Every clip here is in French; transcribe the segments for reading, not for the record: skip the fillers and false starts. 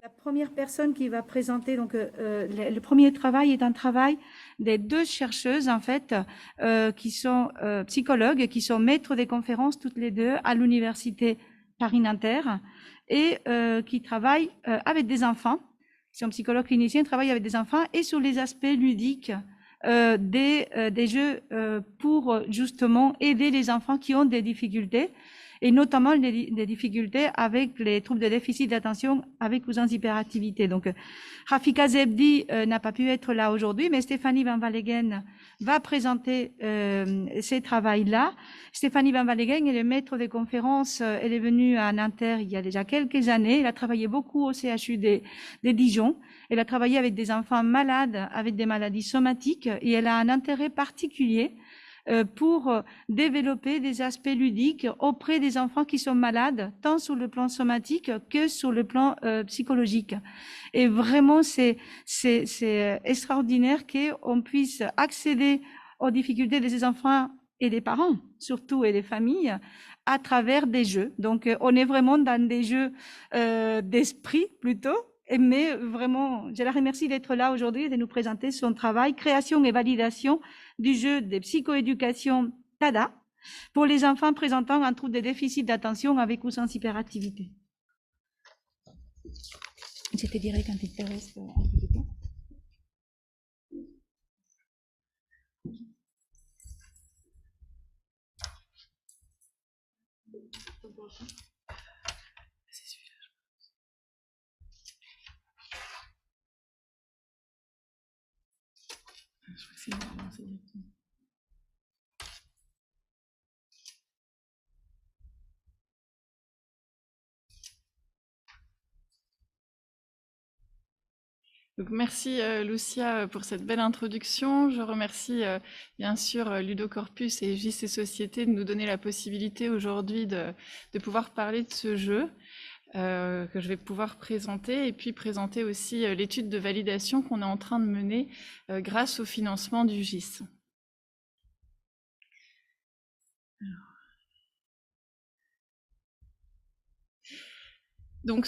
La première personne qui va présenter, donc le premier travail est un travail des deux chercheuses en fait, qui sont psychologues, qui sont maîtres des conférences toutes les deux à l'université Paris-Nanterre et qui travaillent avec des enfants, qui sont psychologues cliniciens, travaillent avec des enfants et sur les aspects ludiques des jeux pour justement aider les enfants qui ont des difficultés et notamment des difficultés avec les troubles de déficit d'attention avec ou sans hyperactivité. Donc, Rafika Zebdi n'a pas pu être là aujourd'hui, mais Stéphanie Van Walleghem va présenter ces travaux-là. Stéphanie Van Walleghem est le maître des conférences. Elle est venue à Nanterre il y a déjà quelques années. Elle a travaillé beaucoup au CHU de Dijon. Elle a travaillé avec des enfants malades, avec des maladies somatiques, et elle a un intérêt particulier pour développer des aspects ludiques auprès des enfants qui sont malades, tant sur le plan somatique que sur le plan psychologique. Et vraiment, c'est extraordinaire qu'on puisse accéder aux difficultés de ces enfants et des parents, surtout, et des familles, à travers des jeux. Donc, on est vraiment dans des jeux d'esprit, plutôt. Mais vraiment, je la remercie d'être là aujourd'hui et de nous présenter son travail, création et validation du jeu de psychoéducation TADA pour les enfants présentant un trouble de déficit d'attention avec ou sans hyperactivité. Je te dirai quand il te reste un peu de temps. Donc, merci Lucia pour cette belle introduction. Je remercie bien sûr Ludo Corpus et JC Société de nous donner la possibilité aujourd'hui de pouvoir parler de ce jeu que je vais pouvoir présenter et puis présenter aussi l'étude de validation qu'on est en train de mener grâce au financement du GIS. Donc,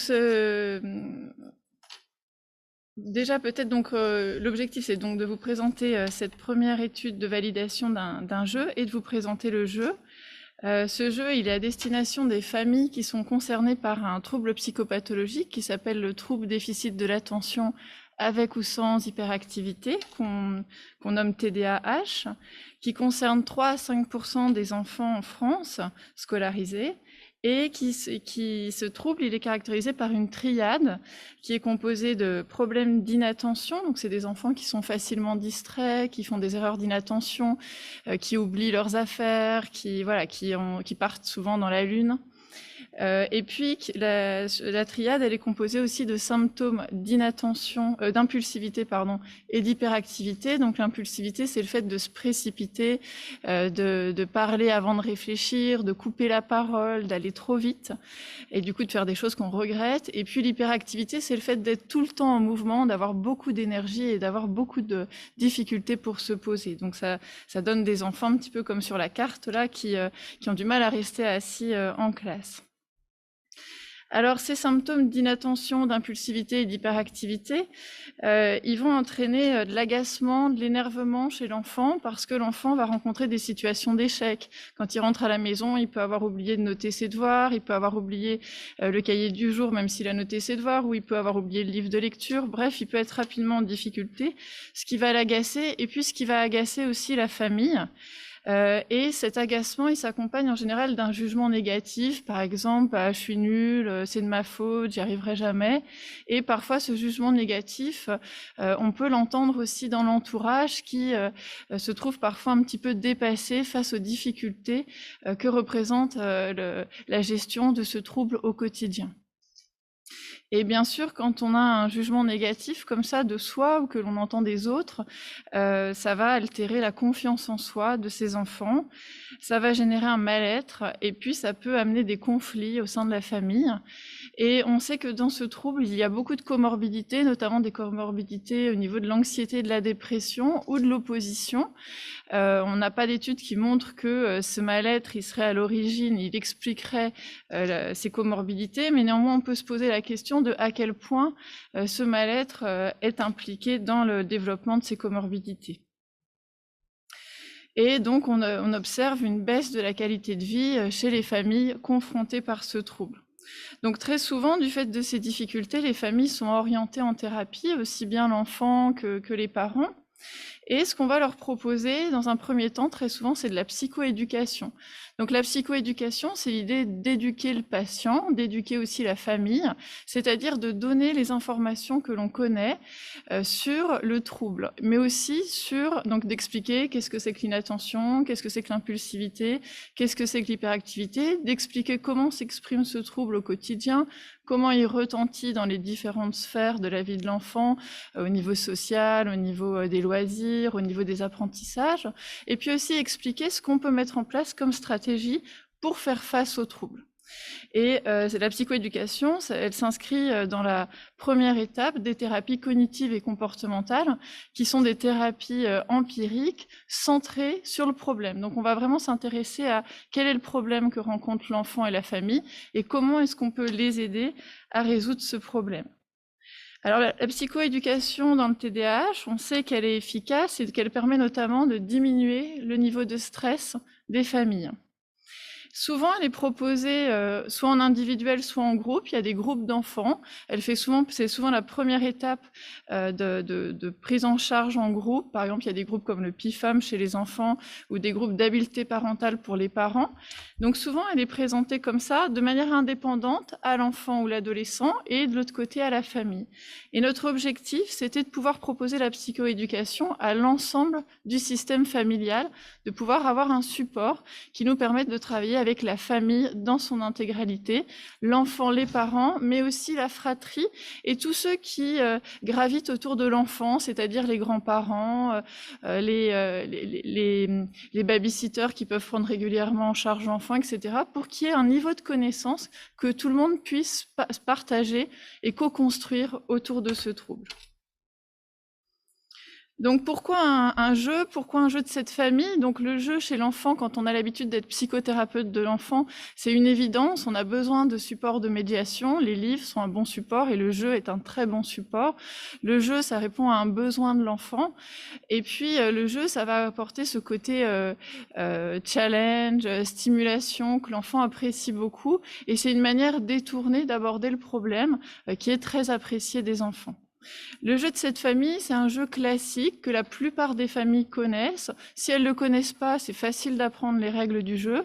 déjà, peut-être donc l'objectif, c'est donc de vous présenter cette première étude de validation d'un jeu et de vous présenter le jeu. Ce jeu, il est à destination des familles qui sont concernées par un trouble psychopathologique qui s'appelle le trouble déficit de l'attention avec ou sans hyperactivité, qu'on nomme TDAH, qui concerne 3 à 5% des enfants en France scolarisés. Et ce trouble, il est caractérisé par une triade qui est composée de problèmes d'inattention. Donc, c'est des enfants qui sont facilement distraits, qui font des erreurs d'inattention, qui oublient leurs affaires, qui partent souvent dans la lune. Et puis, la triade, elle est composée aussi de symptômes d'inattention, d'impulsivité, et d'hyperactivité. Donc, l'impulsivité, c'est le fait de se précipiter, de parler avant de réfléchir, de couper la parole, d'aller trop vite, et du coup, de faire des choses qu'on regrette. Et puis, l'hyperactivité, c'est le fait d'être tout le temps en mouvement, d'avoir beaucoup d'énergie et d'avoir beaucoup de difficultés pour se poser. Donc, ça donne des enfants un petit peu comme sur la carte, là, qui ont du mal à rester assis en classe. Alors, ces symptômes d'inattention, d'impulsivité et d'hyperactivité, ils vont entraîner de l'agacement, de l'énervement chez l'enfant parce que l'enfant va rencontrer des situations d'échec. Quand il rentre à la maison, il peut avoir oublié de noter ses devoirs, il peut avoir oublié le cahier du jour même s'il a noté ses devoirs, ou il peut avoir oublié le livre de lecture. Bref, il peut être rapidement en difficulté, ce qui va l'agacer et puis ce qui va agacer aussi la famille. Et cet agacement, il s'accompagne en général d'un jugement négatif, par exemple, je suis nul, c'est de ma faute, j'y arriverai jamais. Et parfois, ce jugement négatif, on peut l'entendre aussi dans l'entourage qui se trouve parfois un petit peu dépassé face aux difficultés que représente la gestion de ce trouble au quotidien. Et bien sûr, quand on a un jugement négatif comme ça de soi ou que l'on entend des autres, ça va altérer la confiance en soi de ces enfants, ça va générer un mal-être et puis ça peut amener des conflits au sein de la famille. Et on sait que dans ce trouble, il y a beaucoup de comorbidités, notamment des comorbidités au niveau de l'anxiété, de la dépression ou de l'opposition. On n'a pas d'études qui montrent que ce mal-être, il serait à l'origine, il expliquerait ces comorbidités, mais néanmoins, on peut se poser la question de à quel point ce mal-être est impliqué dans le développement de ces comorbidités. Et donc, on observe une baisse de la qualité de vie chez les familles confrontées par ce trouble. Donc très souvent, du fait de ces difficultés, les familles sont orientées en thérapie, aussi bien l'enfant que les parents. Et ce qu'on va leur proposer, dans un premier temps, très souvent, c'est de la psychoéducation. Donc la psychoéducation, c'est l'idée d'éduquer le patient, d'éduquer aussi la famille, c'est-à-dire de donner les informations que l'on connaît sur le trouble, mais aussi donc d'expliquer qu'est-ce que c'est que l'inattention, qu'est-ce que c'est que l'impulsivité, qu'est-ce que c'est que l'hyperactivité, d'expliquer comment s'exprime ce trouble au quotidien, comment il retentit dans les différentes sphères de la vie de l'enfant, au niveau social, au niveau des loisirs, au niveau des apprentissages, et puis aussi expliquer ce qu'on peut mettre en place comme stratégie pour faire face aux troubles. Et la psychoéducation, elle s'inscrit dans la première étape des thérapies cognitives et comportementales, qui sont des thérapies empiriques centrées sur le problème. Donc on va vraiment s'intéresser à quel est le problème que rencontre l'enfant et la famille, et comment est-ce qu'on peut les aider à résoudre ce problème. Alors la psychoéducation dans le TDAH, on sait qu'elle est efficace et qu'elle permet notamment de diminuer le niveau de stress des familles. Souvent, elle est proposée soit en individuel, soit en groupe. Il y a des groupes d'enfants. C'est souvent la première étape de prise en charge en groupe. Par exemple, il y a des groupes comme le PIFAM chez les enfants ou des groupes d'habileté parentale pour les parents. Donc souvent, elle est présentée comme ça, de manière indépendante à l'enfant ou l'adolescent et de l'autre côté à la famille. Et notre objectif, c'était de pouvoir proposer la psychoéducation à l'ensemble du système familial, de pouvoir avoir un support qui nous permette de travailler avec la famille dans son intégralité, l'enfant, les parents, mais aussi la fratrie et tous ceux qui gravitent autour de l'enfant, c'est-à-dire les grands-parents, les babysitters qui peuvent prendre régulièrement en charge l'enfant, etc., pour qu'il y ait un niveau de connaissance que tout le monde puisse partager et co-construire autour de ce trouble. Donc pourquoi un jeu de cette famille? Donc le jeu chez l'enfant, quand on a l'habitude d'être psychothérapeute de l'enfant, c'est une évidence, on a besoin de supports de médiation, les livres sont un bon support et le jeu est un très bon support. Le jeu, ça répond à un besoin de l'enfant et puis le jeu, ça va apporter ce côté challenge, stimulation que l'enfant apprécie beaucoup et c'est une manière détournée d'aborder le problème qui est très appréciée des enfants. Le jeu de cette famille, c'est un jeu classique que la plupart des familles connaissent. Si elles ne le connaissent pas, c'est facile d'apprendre les règles du jeu.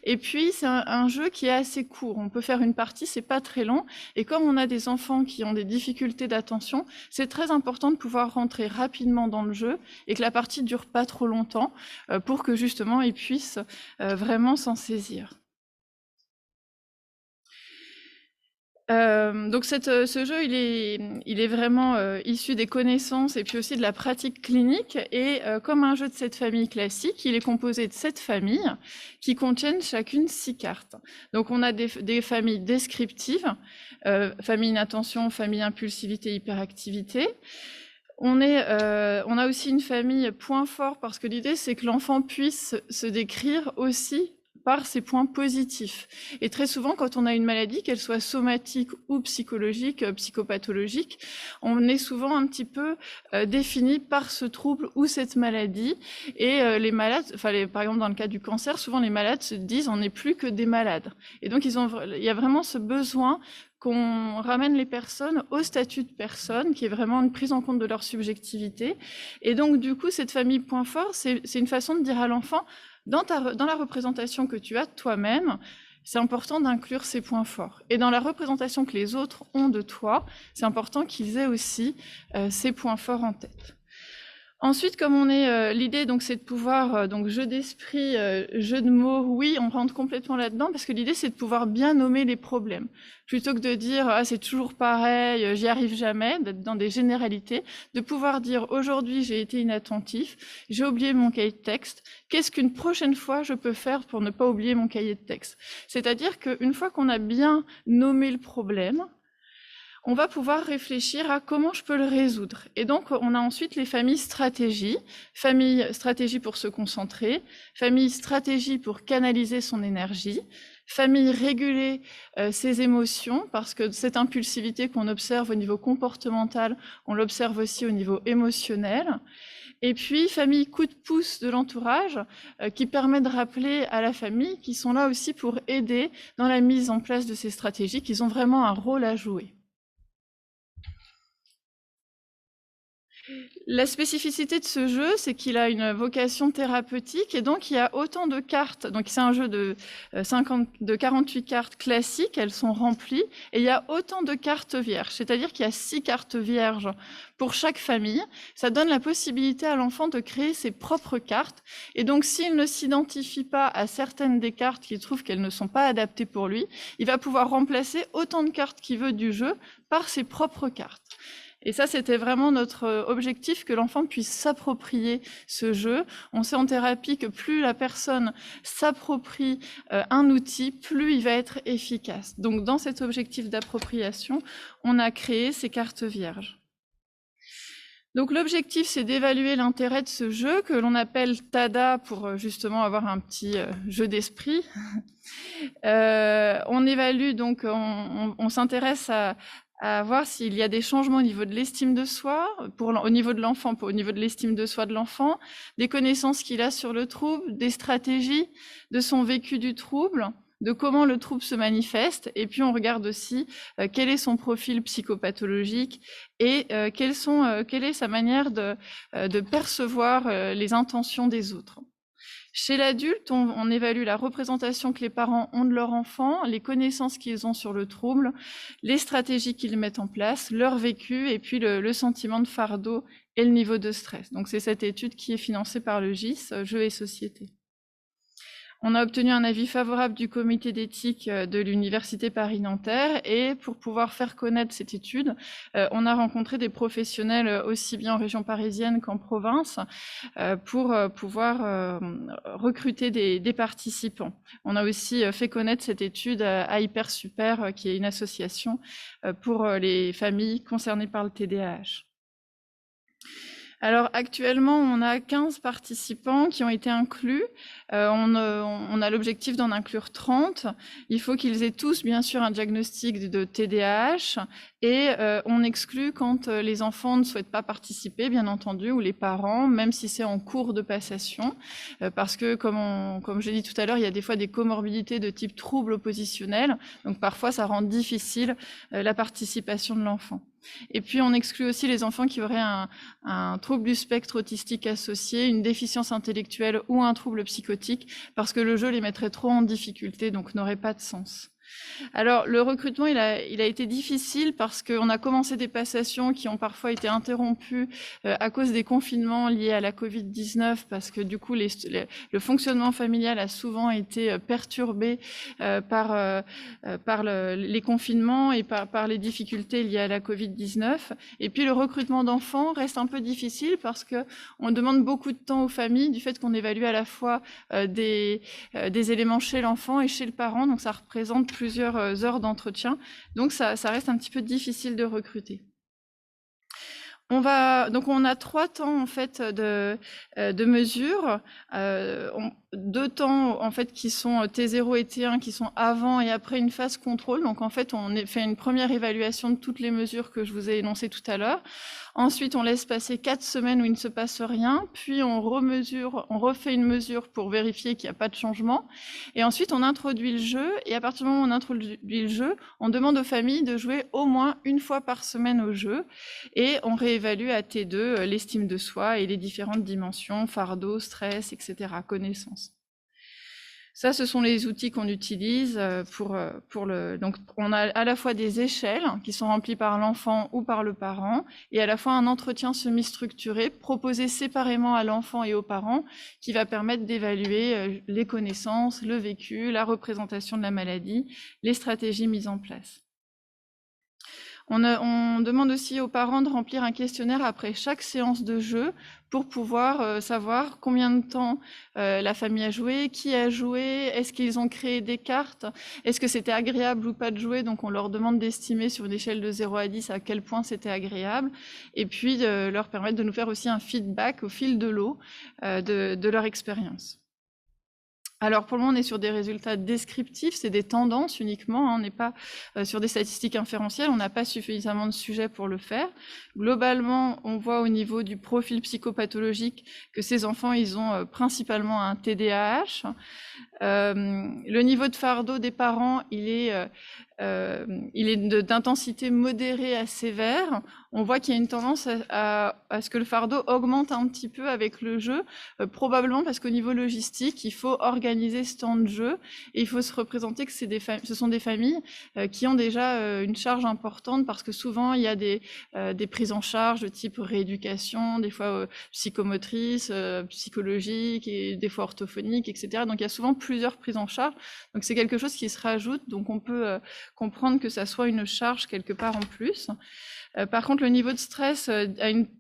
Et puis, c'est un jeu qui est assez court. On peut faire une partie, c'est pas très long. Et comme on a des enfants qui ont des difficultés d'attention, c'est très important de pouvoir rentrer rapidement dans le jeu et que la partie dure pas trop longtemps pour que justement ils puissent vraiment s'en saisir. Donc ce jeu, il est vraiment issu des connaissances et puis aussi de la pratique clinique. Et comme un jeu de cette famille classique, il est composé de 7 familles qui contiennent chacune 6 cartes. Donc on a des familles descriptives, famille inattention, famille impulsivité, hyperactivité. On a aussi une famille point fort parce que l'idée, c'est que l'enfant puisse se décrire aussi par ses points positifs. Et très souvent, quand on a une maladie, qu'elle soit somatique ou psychologique, psychopathologique, on est souvent un petit peu défini par ce trouble ou cette maladie. Et les malades, par exemple dans le cas du cancer, souvent les malades se disent on n'est plus que des malades. Et donc il y a vraiment ce besoin qu'on ramène les personnes au statut de personne, qui est vraiment une prise en compte de leur subjectivité. Et donc du coup, cette famille point fort, c'est une façon de dire à l'enfant dans la représentation que tu as de toi-même, c'est important d'inclure ces points forts. Et dans la représentation que les autres ont de toi, c'est important qu'ils aient aussi ces points forts en tête. Ensuite, comme on est, l'idée donc c'est de pouvoir donc jeu d'esprit, jeu de mots, oui, on rentre complètement là-dedans parce que l'idée c'est de pouvoir bien nommer les problèmes, plutôt que de dire ah c'est toujours pareil, j'y arrive jamais, d'être dans des généralités, de pouvoir dire aujourd'hui j'ai été inattentif, j'ai oublié mon cahier de texte, qu'est-ce qu'une prochaine fois je peux faire pour ne pas oublier mon cahier de texte? C'est-à-dire qu'une fois qu'on a bien nommé le problème, on va pouvoir réfléchir à comment je peux le résoudre. Et donc, on a ensuite les familles stratégie. Famille stratégie pour se concentrer, famille stratégie pour canaliser son énergie, famille réguler ses émotions, parce que cette impulsivité qu'on observe au niveau comportemental, on l'observe aussi au niveau émotionnel. Et puis, famille coup de pouce de l'entourage, qui permet de rappeler à la famille qu'ils sont là aussi pour aider dans la mise en place de ces stratégies, qu'ils ont vraiment un rôle à jouer. La spécificité de ce jeu, c'est qu'il a une vocation thérapeutique et donc il y a autant de cartes. Donc c'est un jeu de 48 cartes classiques, elles sont remplies et il y a autant de cartes vierges, c'est-à-dire qu'il y a 6 cartes vierges pour chaque famille. Ça donne la possibilité à l'enfant de créer ses propres cartes et donc s'il ne s'identifie pas à certaines des cartes qu'il trouve qu'elles ne sont pas adaptées pour lui, il va pouvoir remplacer autant de cartes qu'il veut du jeu par ses propres cartes. Et ça, c'était vraiment notre objectif, que l'enfant puisse s'approprier ce jeu. On sait en thérapie que plus la personne s'approprie un outil, plus il va être efficace. Donc, dans cet objectif d'appropriation, on a créé ces cartes vierges. Donc, l'objectif, c'est d'évaluer l'intérêt de ce jeu, que l'on appelle TADA, pour justement avoir un petit jeu d'esprit. On évalue, donc, on s'intéresse à voir s'il y a des changements au niveau de l'estime de soi, au niveau de l'enfant, au niveau de l'estime de soi de l'enfant, des connaissances qu'il a sur le trouble, des stratégies, de son vécu du trouble, de comment le trouble se manifeste, et puis on regarde aussi quel est son profil psychopathologique et quelle est sa manière de percevoir les intentions des autres. Chez l'adulte, on évalue la représentation que les parents ont de leur enfant, les connaissances qu'ils ont sur le trouble, les stratégies qu'ils mettent en place, leur vécu et puis le sentiment de fardeau et le niveau de stress. Donc c'est cette étude qui est financée par le GIS, Jeux et Société. On a obtenu un avis favorable du comité d'éthique de l'Université Paris-Nanterre et pour pouvoir faire connaître cette étude, on a rencontré des professionnels aussi bien en région parisienne qu'en province pour pouvoir recruter des participants. On a aussi fait connaître cette étude à Hyper Super, qui est une association pour les familles concernées par le TDAH. Alors actuellement, on a 15 participants qui ont été inclus. On a l'objectif d'en inclure 30. Il faut qu'ils aient tous, bien sûr, un diagnostic de TDAH et on exclut quand les enfants ne souhaitent pas participer, bien entendu, ou les parents, même si c'est en cours de passation, parce que, comme j'ai dit tout à l'heure, il y a des fois des comorbidités de type trouble oppositionnel, donc parfois ça rend difficile la participation de l'enfant. Et puis on exclut aussi les enfants qui auraient un trouble du spectre autistique associé, une déficience intellectuelle ou un trouble psychotique, parce que le jeu les mettrait trop en difficulté, donc n'aurait pas de sens. Alors, le recrutement, il a été difficile parce qu'on a commencé des passations qui ont parfois été interrompues à cause des confinements liés à la Covid-19, parce que du coup, le fonctionnement familial a souvent été perturbé par les confinements et par les difficultés liées à la Covid-19. Et puis, le recrutement d'enfants reste un peu difficile parce qu'on demande beaucoup de temps aux familles du fait qu'on évalue à la fois des éléments chez l'enfant et chez le parent, donc ça représente plusieurs heures d'entretien, donc ça reste un petit peu difficile de recruter. Donc on a 3 temps en fait de mesure, 2 temps en fait qui sont T0 et T1 qui sont avant et après une phase contrôle. Donc en fait on fait une première évaluation de toutes les mesures que je vous ai énoncées tout à l'heure. Ensuite on laisse passer 4 semaines où il ne se passe rien, puis on refait une mesure pour vérifier qu'il n'y a pas de changement, et ensuite on introduit le jeu, et à partir du moment où on introduit le jeu, on demande aux familles de jouer au moins une fois par semaine au jeu, et on réévalue à T2 l'estime de soi et les différentes dimensions, fardeau, stress, etc., connaissance. Ça, ce sont les outils qu'on utilise donc on a à la fois des échelles qui sont remplies par l'enfant ou par le parent, et à la fois un entretien semi-structuré proposé séparément à l'enfant et aux parents qui va permettre d'évaluer les connaissances, le vécu, la représentation de la maladie, les stratégies mises en place. On demande aussi aux parents de remplir un questionnaire après chaque séance de jeu pour pouvoir savoir combien de temps la famille a joué, qui a joué, est-ce qu'ils ont créé des cartes, est-ce que c'était agréable ou pas de jouer. Donc on leur demande d'estimer sur une échelle de 0 à 10 à quel point c'était agréable, et puis de leur permettre de nous faire aussi un feedback au fil de l'eau de leur expérience. Alors pour le moment, on est sur des résultats descriptifs, c'est des tendances uniquement, on n'est pas sur des statistiques inférentielles, on n'a pas suffisamment de sujets pour le faire. Globalement, on voit au niveau du profil psychopathologique que ces enfants, ils ont principalement un TDAH. Le niveau de fardeau des parents, il est d'intensité modérée à sévère. On voit qu'il y a une tendance à ce que le fardeau augmente un petit peu avec le jeu, probablement parce qu'au niveau logistique, il faut organiser ce temps de jeu et il faut se représenter que ce sont des familles qui ont déjà une charge importante, parce que souvent il y a des prises en charge de type rééducation, des fois psychomotrices, psychologiques, et des fois orthophoniques, etc. Donc il y a souvent plusieurs prises en charge. Donc c'est quelque chose qui se rajoute, donc on peut comprendre que ça soit une charge quelque part en plus. Par contre, le niveau de stress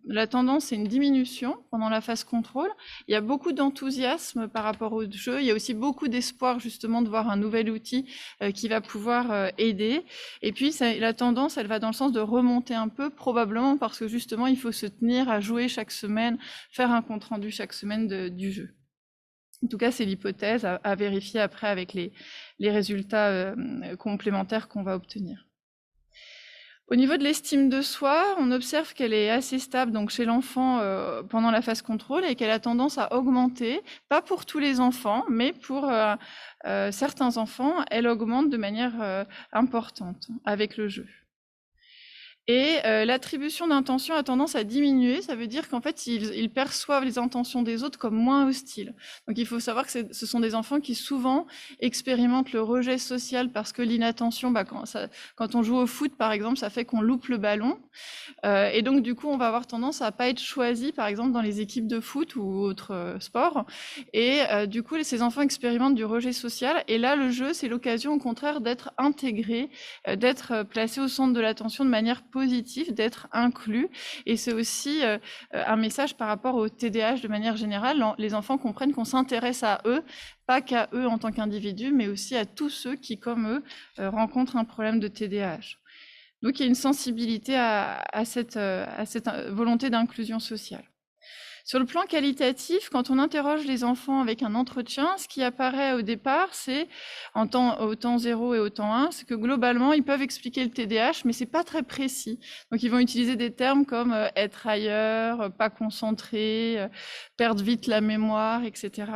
la tendance, c'est une diminution pendant la phase contrôle. Il y a beaucoup d'enthousiasme par rapport au jeu. Il y a aussi beaucoup d'espoir justement de voir un nouvel outil qui va pouvoir aider. Et puis, la tendance, elle va dans le sens de remonter un peu, probablement parce que justement, il faut se tenir à jouer chaque semaine, faire un compte-rendu chaque semaine du jeu. En tout cas, c'est l'hypothèse à vérifier après avec les résultats complémentaires qu'on va obtenir. Au niveau de l'estime de soi, on observe qu'elle est assez stable donc chez l'enfant pendant la phase contrôle, et qu'elle a tendance à augmenter, pas pour tous les enfants, mais pour certains enfants, elle augmente de manière importante avec le jeu. Et l'attribution d'intention a tendance à diminuer. Ça veut dire qu'en fait, ils perçoivent les intentions des autres comme moins hostiles. Donc il faut savoir que ce sont des enfants qui souvent expérimentent le rejet social, parce que l'inattention, quand on joue au foot par exemple, ça fait qu'on loupe le ballon. Et donc du coup, on va avoir tendance à pas être choisi par exemple dans les équipes de foot ou autres sports. Et du coup, ces enfants expérimentent du rejet social. Et là, le jeu, c'est l'occasion au contraire d'être intégré, d'être placé au centre de l'attention de manière positif, d'être inclus. Et c'est aussi un message par rapport au TDAH de manière générale. Les enfants comprennent qu'on s'intéresse à eux, pas qu'à eux en tant qu'individus, mais aussi à tous ceux qui, comme eux, rencontrent un problème de TDAH. Donc il y a une sensibilité à cette volonté d'inclusion sociale. Sur le plan qualitatif, quand on interroge les enfants avec un entretien, ce qui apparaît au départ, c'est au temps 0 et au temps 1, c'est que globalement, ils peuvent expliquer le TDAH, mais c'est pas très précis. Donc ils vont utiliser des termes comme être ailleurs, pas concentré, perdre vite la mémoire, etc.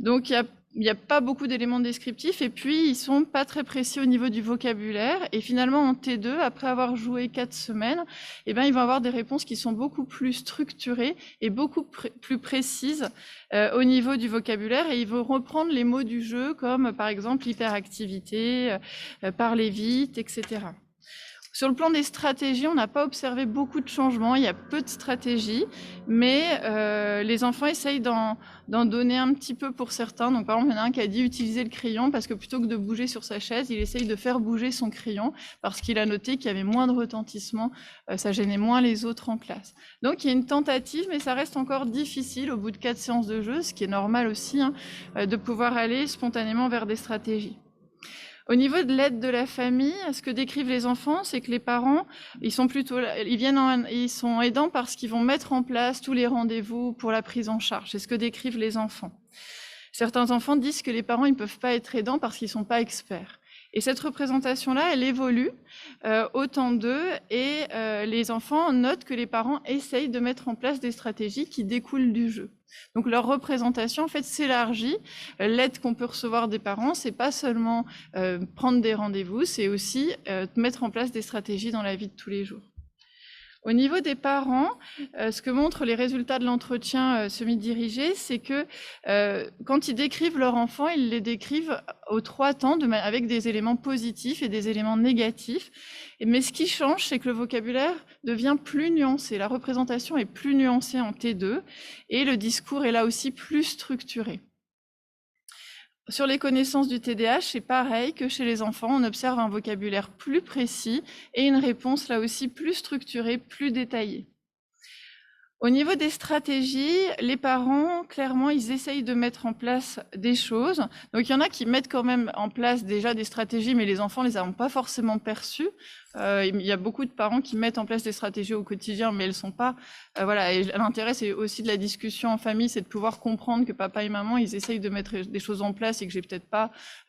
Donc il n'y a pas beaucoup d'éléments descriptifs, et puis ils sont pas très précis au niveau du vocabulaire. Et finalement, en T2, après avoir joué 4 semaines, ils vont avoir des réponses qui sont beaucoup plus structurées et beaucoup plus précises au niveau du vocabulaire. Et ils vont reprendre les mots du jeu, comme par exemple hyperactivité, parler vite, etc. Sur le plan des stratégies, on n'a pas observé beaucoup de changements, il y a peu de stratégies, mais les enfants essayent d'en donner un petit peu pour certains. Donc par exemple, il y en a un qui a dit utiliser le crayon, parce que plutôt que de bouger sur sa chaise, il essaye de faire bouger son crayon, parce qu'il a noté qu'il y avait moins de retentissement, ça gênait moins les autres en classe. Donc il y a une tentative, mais ça reste encore difficile au bout de 4 séances de jeu, ce qui est normal aussi, de pouvoir aller spontanément vers des stratégies. Au niveau de l'aide de la famille, ce que décrivent les enfants, c'est que les parents, ils sont aidants parce qu'ils vont mettre en place tous les rendez-vous pour la prise en charge. C'est ce que décrivent les enfants. Certains enfants disent que les parents, ils peuvent pas être aidants parce qu'ils sont pas experts. Et cette représentation-là, elle évolue au temps d'eux, et les enfants notent que les parents essayent de mettre en place des stratégies qui découlent du jeu. Donc leur représentation en fait s'élargit. L'aide qu'on peut recevoir des parents, c'est pas seulement prendre des rendez-vous, c'est aussi mettre en place des stratégies dans la vie de tous les jours. Au niveau des parents, ce que montrent les résultats de l'entretien semi-dirigé, c'est que quand ils décrivent leur enfant, ils les décrivent aux 3 temps avec des éléments positifs et des éléments négatifs. Mais ce qui change, c'est que le vocabulaire devient plus nuancé. La représentation est plus nuancée en T2 et le discours est là aussi plus structuré. Sur les connaissances du TDAH, c'est pareil que chez les enfants, on observe un vocabulaire plus précis et une réponse là aussi plus structurée, plus détaillée. Au niveau des stratégies, les parents, clairement, ils essayent de mettre en place des choses. Donc, il y en a qui mettent quand même en place déjà des stratégies, mais les enfants ne les ont pas forcément perçues. Il y a beaucoup de parents qui mettent en place des stratégies au quotidien, mais elles sont pas... voilà. Et l'intérêt, c'est aussi de la discussion en famille, c'est de pouvoir comprendre que papa et maman, ils essayent de mettre des choses en place et que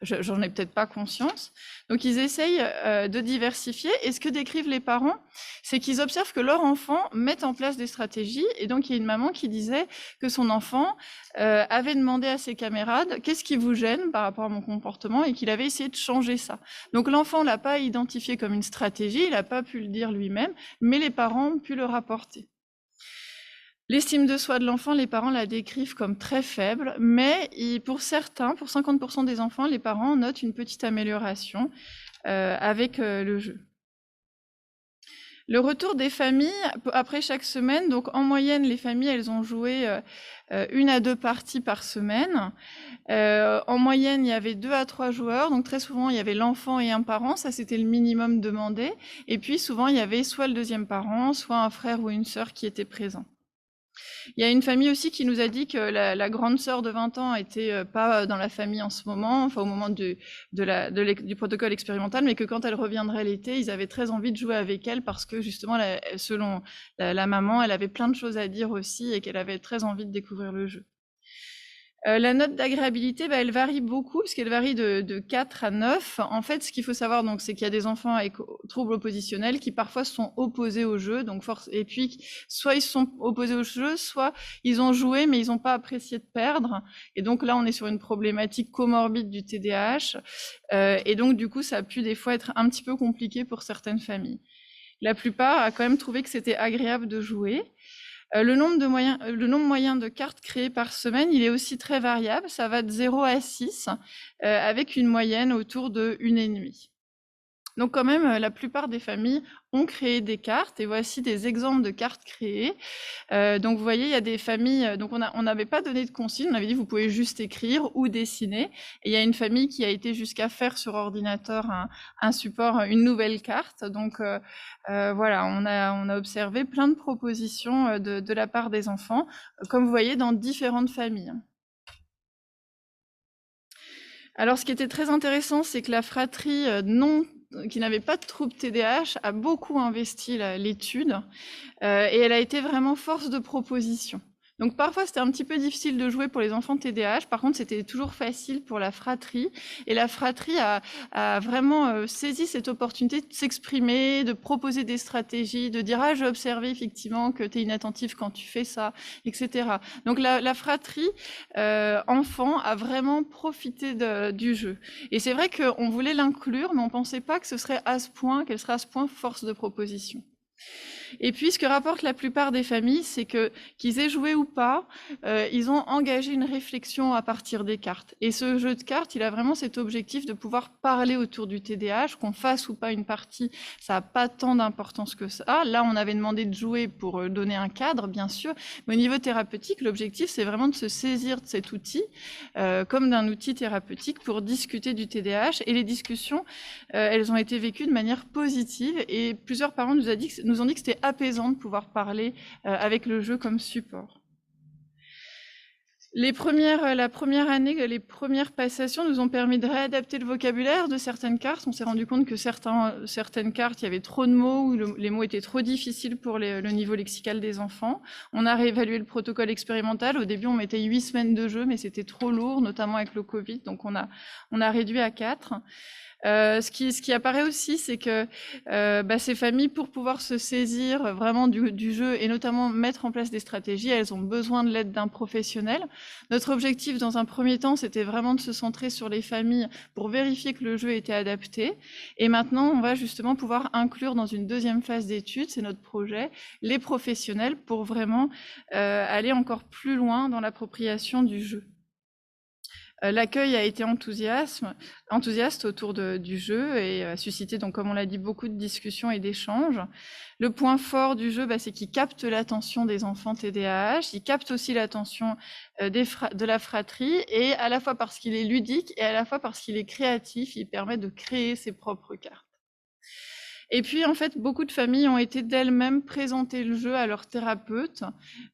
j'en ai peut-être pas conscience. Donc, ils essayent de diversifier. Et ce que décrivent les parents, c'est qu'ils observent que leur enfant met en place des stratégies. Et donc, il y a une maman qui disait que son enfant avait demandé à ses camarades « Qu'est-ce qui vous gêne par rapport à mon comportement ?» et qu'il avait essayé de changer ça. Donc, l'enfant l'a pas identifié comme une stratégie, il n'a pas pu le dire lui-même, mais les parents ont pu le rapporter. L'estime de soi de l'enfant, les parents la décrivent comme très faible, mais pour certains, pour 50% des enfants, les parents notent une petite amélioration avec le jeu. Le retour des familles, après chaque semaine, donc en moyenne, les familles, elles ont joué 1 à 2 parties par semaine. En moyenne, il y avait 2 à 3 joueurs, donc très souvent, il y avait l'enfant et un parent, ça c'était le minimum demandé. Et puis souvent, il y avait soit le deuxième parent, soit un frère ou une sœur qui était présent. Il y a une famille aussi qui nous a dit que la grande sœur de 20 ans était pas dans la famille en ce moment, enfin au moment du protocole expérimental, mais que quand elle reviendrait l'été, ils avaient très envie de jouer avec elle parce que justement, selon la maman, elle avait plein de choses à dire aussi et qu'elle avait très envie de découvrir le jeu. La note d'agréabilité, elle varie beaucoup, parce qu'elle varie de 4 à 9. En fait, ce qu'il faut savoir, donc, c'est qu'il y a des enfants avec troubles oppositionnels qui parfois sont opposés au jeu, et puis soit ils sont opposés au jeu, soit ils ont joué mais ils n'ont pas apprécié de perdre. Et donc là, on est sur une problématique comorbide du TDAH, et donc du coup, ça a pu des fois être un petit peu compliqué pour certaines familles. La plupart a quand même trouvé que c'était agréable de jouer. Le nombre moyen de cartes créées par semaine, il est aussi très variable. Ça va de 0 à 6, avec une moyenne autour de 1,5. Donc quand même, la plupart des familles ont créé des cartes et voici des exemples de cartes créées. Donc vous voyez, il y a des familles, donc on n'avait pas donné de consigne, on avait dit vous pouvez juste écrire ou dessiner. Et il y a une famille qui a été jusqu'à faire sur ordinateur un support, une nouvelle carte. Donc voilà, on a observé plein de propositions de la part des enfants, comme vous voyez dans différentes familles. Alors ce qui était très intéressant, c'est que la fratrie qui n'avait pas de trouble TDAH a beaucoup investi l'étude et elle a été vraiment force de proposition. Donc parfois c'était un petit peu difficile de jouer pour les enfants TDAH, par contre c'était toujours facile pour la fratrie et la fratrie a vraiment saisi cette opportunité de s'exprimer, de proposer des stratégies, de dire « Ah, j'ai observé effectivement que tu es inattentif quand tu fais ça », etc. Donc la fratrie enfant a vraiment profité du jeu. Et c'est vrai qu'on voulait l'inclure, mais on ne pensait pas que qu'elle serait à ce point force de proposition. Et puis, ce que rapportent la plupart des familles, c'est que qu'ils aient joué ou pas, ils ont engagé une réflexion à partir des cartes. Et ce jeu de cartes, il a vraiment cet objectif de pouvoir parler autour du TDAH, qu'on fasse ou pas une partie, ça n'a pas tant d'importance que ça. Là, on avait demandé de jouer pour donner un cadre, bien sûr, mais au niveau thérapeutique, l'objectif, c'est vraiment de se saisir de cet outil comme d'un outil thérapeutique pour discuter du TDAH. Et les discussions, elles ont été vécues de manière positive et plusieurs parents nous ont dit que c'était apaisant de pouvoir parler avec le jeu comme support. La première année, les premières passations nous ont permis de réadapter le vocabulaire de certaines cartes. On s'est rendu compte que certaines cartes, il y avait trop de mots ou les mots étaient trop difficiles pour le niveau lexical des enfants. On a réévalué le protocole expérimental. Au début, on mettait 8 semaines de jeu, mais c'était trop lourd, notamment avec le Covid. Donc, on a réduit à 4. Ce qui apparaît aussi, c'est que ces familles, pour pouvoir se saisir vraiment du jeu et notamment mettre en place des stratégies, elles ont besoin de l'aide d'un professionnel. Notre objectif dans un premier temps, c'était vraiment de se centrer sur les familles pour vérifier que le jeu était adapté. Et maintenant, on va justement pouvoir inclure dans une deuxième phase d'étude, c'est notre projet, les professionnels pour vraiment aller encore plus loin dans l'appropriation du jeu. L'accueil a été enthousiaste autour du jeu et a suscité, donc, comme on l'a dit, beaucoup de discussions et d'échanges. Le point fort du jeu, c'est qu'il capte l'attention des enfants TDAH, il capte aussi l'attention de la fratrie, et à la fois parce qu'il est ludique et à la fois parce qu'il est créatif, il permet de créer ses propres cartes. Et puis, en fait, beaucoup de familles ont été d'elles-mêmes présenter le jeu à leurs thérapeutes,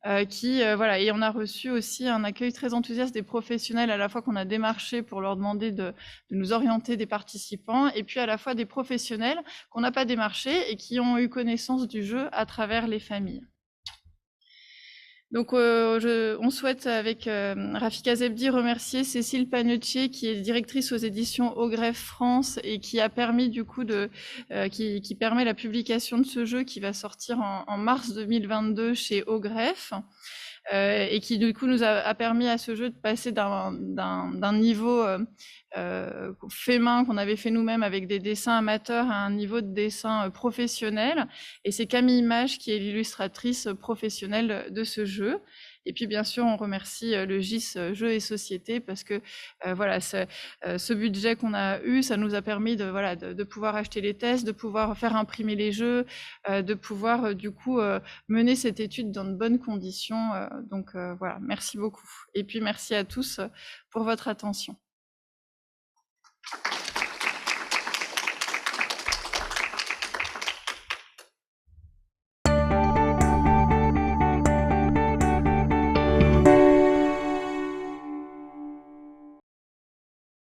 voilà. Et on a reçu aussi un accueil très enthousiaste des professionnels, à la fois qu'on a démarché pour leur demander de nous orienter des participants, et puis à la fois des professionnels qu'on n'a pas démarché et qui ont eu connaissance du jeu à travers les familles. Donc, on souhaite, avec Rafika Zebdi, remercier Cécile Panetier, qui est directrice aux éditions Au Greffe France et qui a permis du coup qui permet la publication de ce jeu qui va sortir en mars 2022 chez Au Greffe. Et qui du coup nous a permis à ce jeu de passer d'un niveau fait main qu'on avait fait nous-mêmes avec des dessins amateurs à un niveau de dessin professionnel. Et c'est Camille Mage qui est l'illustratrice professionnelle de ce jeu. Et puis, bien sûr, on remercie le GIS Jeux et Société parce que voilà, ce budget qu'on a eu, ça nous a permis de pouvoir acheter les tests, de pouvoir faire imprimer les jeux, de pouvoir du coup mener cette étude dans de bonnes conditions. Donc voilà, merci beaucoup. Et puis, merci à tous pour votre attention.